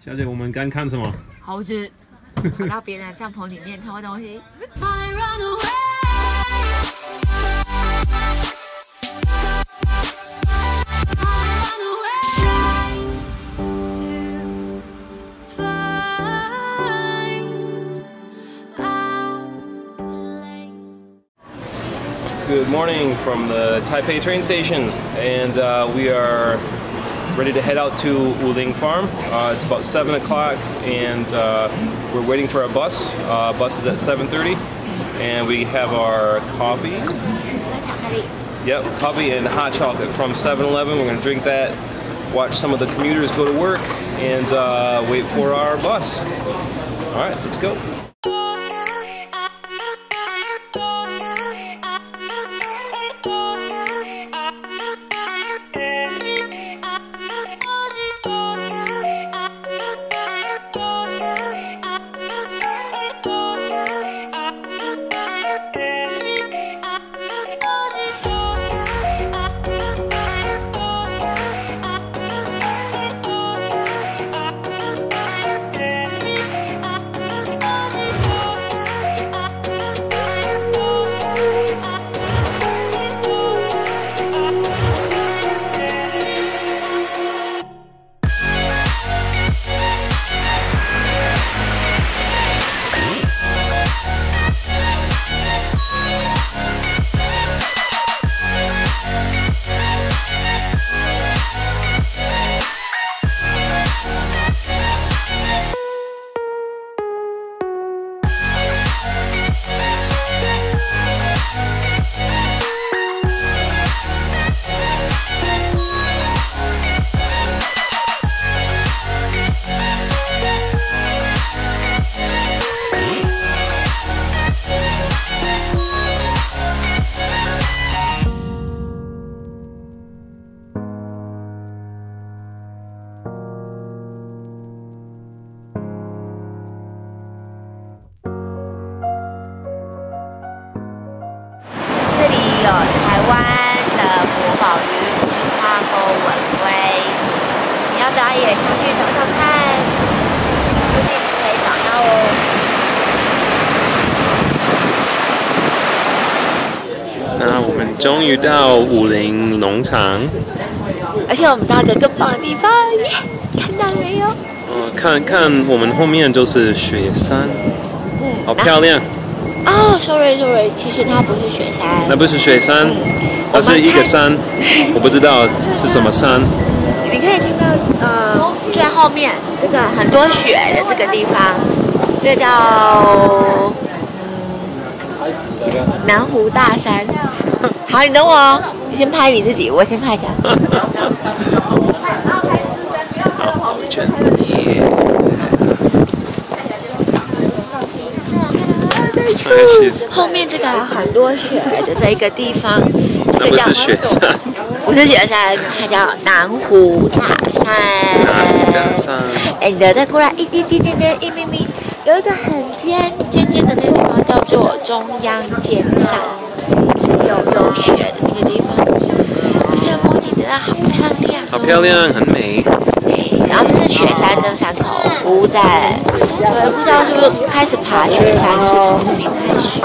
小姐，我们刚看什么？猴子跑到别人的帐篷里面偷东西。Good morning from the Taipei train station, and we are ready to head out to Wuling Farm. It's about 7 o'clock, and we're waiting for a bus. Bus is at 7:30, and we have our coffee. Yep, coffee and hot chocolate from 7-Eleven. We're going to drink that, watch some of the commuters go to work, and wait for our bus. All right, let's go.有台湾的国宝鱼樱花沟吻龟，你要不要也上去找找看？不定可以找到哦。那我们终于到武陵农场，而且我们到一个更棒的地方，耶！看到没有？看我们后面就是雪山，好漂亮。哦 ，sorry， 其实它不是雪山，那不是雪山，那是一个山，我不知道是什么山。你可以听到最后面这个很多雪的这个地方，这个叫南湖大山。好，你等我哦，你先拍你自己，我先看一下。好，回圈。后面这个很多雪的这一个地方，那不是雪山，不是雪山，它叫南湖大山。南湖大山。哎，你的再过来一咪咪，有一个很尖的那个地方叫做中央尖上，是有雪的那个地方。这边风景真的好漂亮，好漂亮，很美。然后这是雪山的山口，不在，不知道是不是开始爬雪山，就是从这边开始。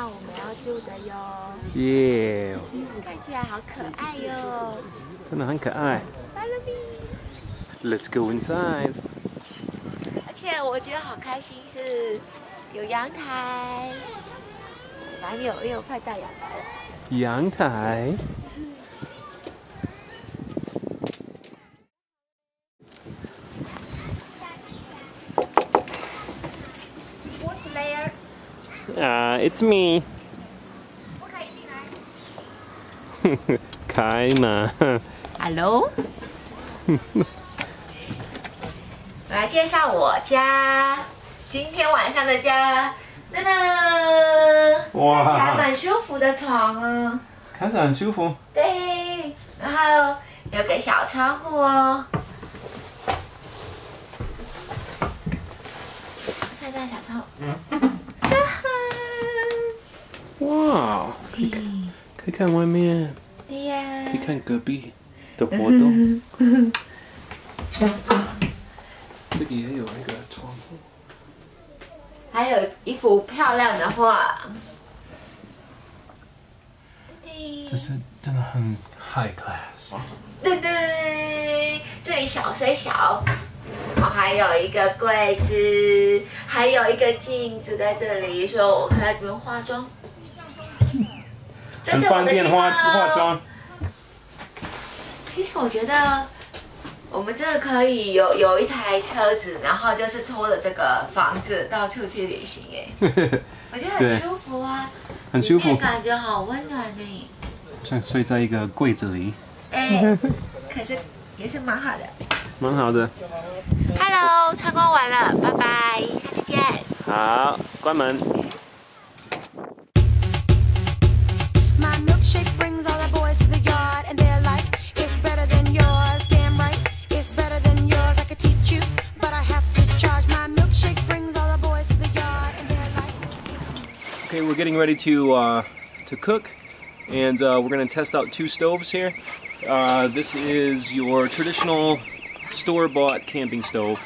我们要住的哟。耶！看起来好可爱哟。真的很可爱。Follow me. Let's go inside. 而且我觉得好开心，是有阳台，蛮有快到阳台了。阳台。Who's there? It's me. 不可以进来。开嘛。Hello. 我来介绍我家，今天晚上的家。噔噔，哇，看起来蛮舒服的床啊。看起来很舒服。对，然后有个小窗户哦。看到小窗户。哇，可以看外面，对呀。可以看隔壁的活动。这里也有一个窗户。还有一幅漂亮的画。这是真的很 high class。对对，这里小虽小，还有一个柜子，还有一个镜子在这里，所以我可以在这边化妆。这很是我的地方便化方。妆。其实我觉得我们真的可以有一台车子，然后就是拖着这个房子到处去旅行哎，我觉得很舒服啊，很舒服，感觉好温暖呢。像睡在一个柜子里。哎，可是也是蛮好的。蛮好的。Hello， 参观完了，拜拜，下次见。好，关门。My milkshake brings all the boys to the yard, and they're like, it's better than yours. Damn right, it's better than yours. I could teach you, but I have to charge. My milkshake brings all the boys to the yard, and they're like. Okay, we're getting ready to cook, and we're going to test out 2 stoves here. This is your traditional store-bought camping stove,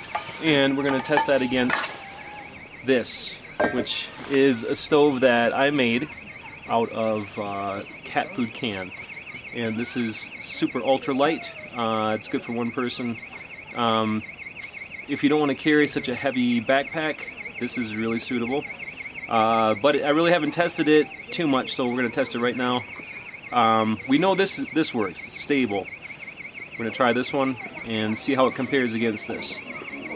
and we're going to test that against this, which is a stove that I made out of cat food can. And this is super ultra light. It's good for 1 person. If you don't want to carry such a heavy backpack, this is really suitable. But I really haven't tested it too much, so we're going to test it right now. We know this works. It's stable. We're going to try this one and see how it compares against this.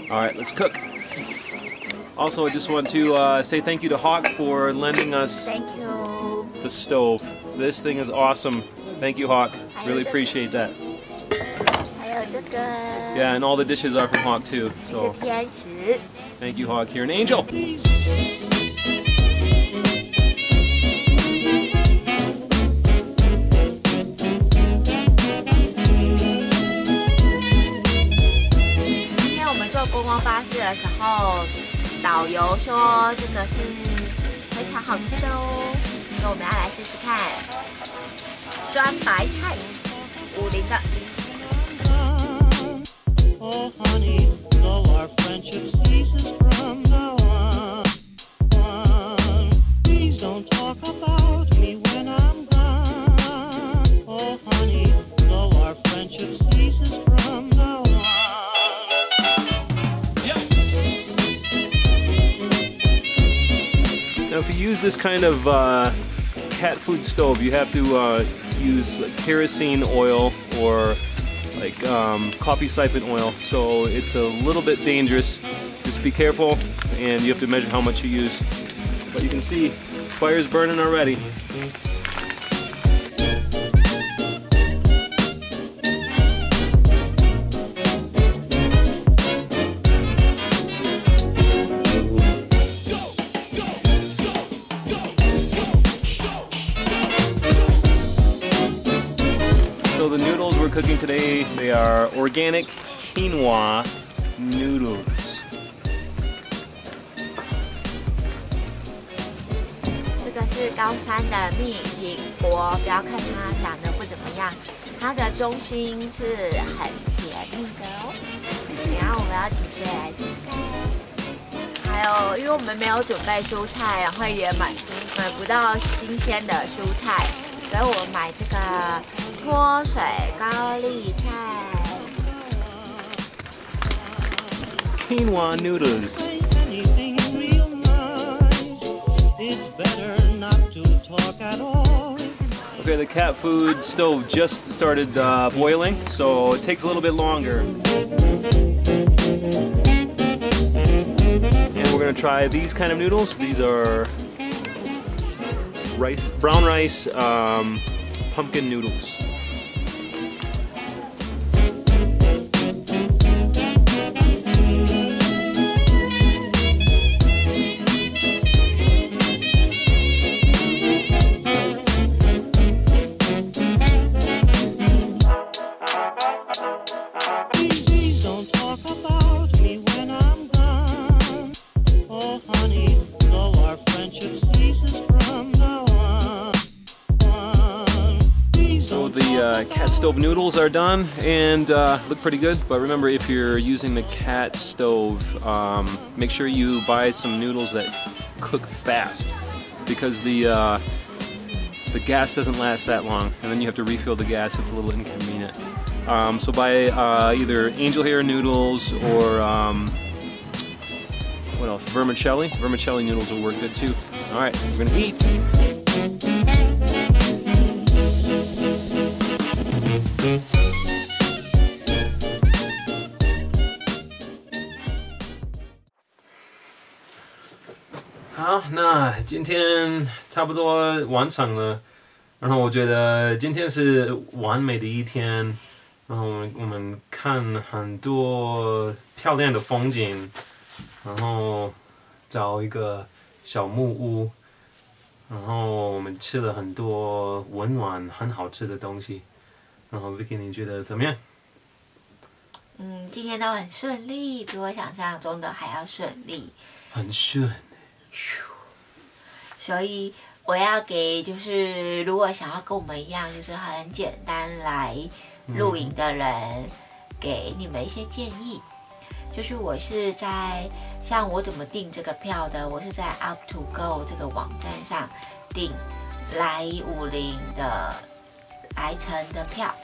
Alright, let's cook. Also, I just want to say thank you to Hawk for lending us Thank you. the stove. This thing is awesome. Thank you, Hawk. Really appreciate that. 还有这个。Yeah, and all the dishes are from Hawk too. 是 So 天使。 thank you, Hawk. You're an angel.坐观光巴士的时候，导游说真的是非常好吃的哦，所以我们要来试试看酸白菜，50的。Oh honey, though our friendship ceases from now on, please don't talk about me when I'm gone. Oh honey, though our friendship ceases from now on. Now, if you use this kind of cat food stove, you have to use like kerosene oil or like coffee siphon oil, so it's a little bit dangerous. Just be careful, and you have to measure how much you use. But you can see fire's burning already. So the noodles we're cooking today, they are organic quinoa noodles. 这个是高山的蜜苹果，不要看它长得不怎么样，它的中心是很甜蜜的哦。然后我们要挤碎来试试看。还有因为我们没有准备蔬菜，然后也买不到新鲜的蔬菜，所以我买这个脱水高丽菜。 Quinoa noodles. Anything real nice. It's better not to talk at all. Okay, the cat food stove just started boiling, so it takes a little bit longer. And we're gonna try these kind of noodles. These are brown rice, pumpkin noodles. Please don't talk about me when I'm gone. Oh, honey, though our friendship ceases from now on. Please So don't the cat stove noodles are done and look pretty good. But remember, if you're using the cat stove, make sure you buy some noodles that cook fast, because the gas doesn't last that long, and then you have to refill the gas. It's a little inconvenient. So buy either angel hair noodles or what else? Vermicelli. Vermicelli noodles will work good too. All right, we're gonna eat. Hao, 那今天差不多完成了，然后我觉得今天是完美的一天，然后我们看很多漂亮的风景，然后找一个小木屋，然后我们吃了很多温暖很好吃的东西，然后 Vicky 你觉得怎么样？今天都很顺利，比我想象中的还要顺利。很顺。所以我要给就是如果想要跟我们一样，就是很简单来露营的人，给你们一些建议。就是我是在像我怎么订这个票的，我是在 Up to Go 这个网站上订来武陵的来程的票，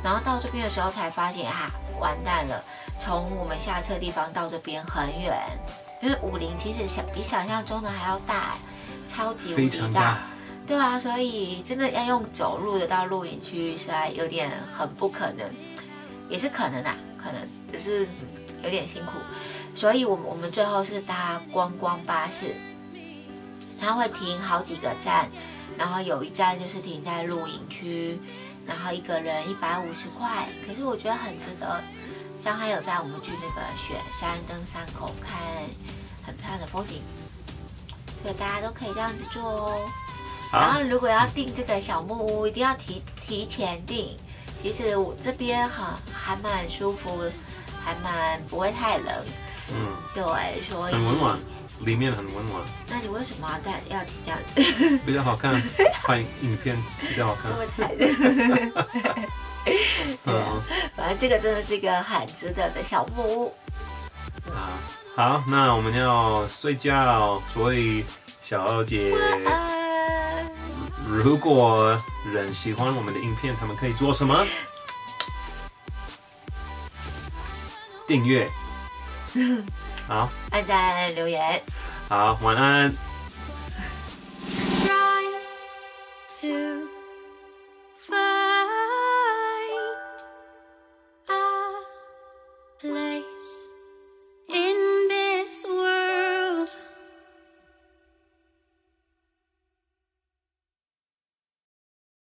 然后到这边的时候才发现完蛋了，从我们下车地方到这边很远。因为武陵其实比想象中的还要大，超级无敌大，对啊，所以真的要用走路的到露营区，实在有点很不可能，也是可能可能只是有点辛苦，所以我们最后是搭观光巴士，它会停好几个站，然后有一站就是停在露营区，然后一个人150块，可是我觉得很值得。像还有在我们去那个雪山登山口看很漂亮的风景，所以大家都可以这样子做哦。然后如果要订这个小木屋，一定要提前订。其实我这边还蛮舒服，还蛮不会太冷。对，所以很温暖，里面很温暖。那你为什么要这样子？比较好看，拍影片比较好看。反正这个真的是一个很值得的小木屋。好，那我们要睡觉，所以小姐，如果人喜欢我们的影片，他们可以做什么？订阅。好，按赞留言。好，晚安。Try to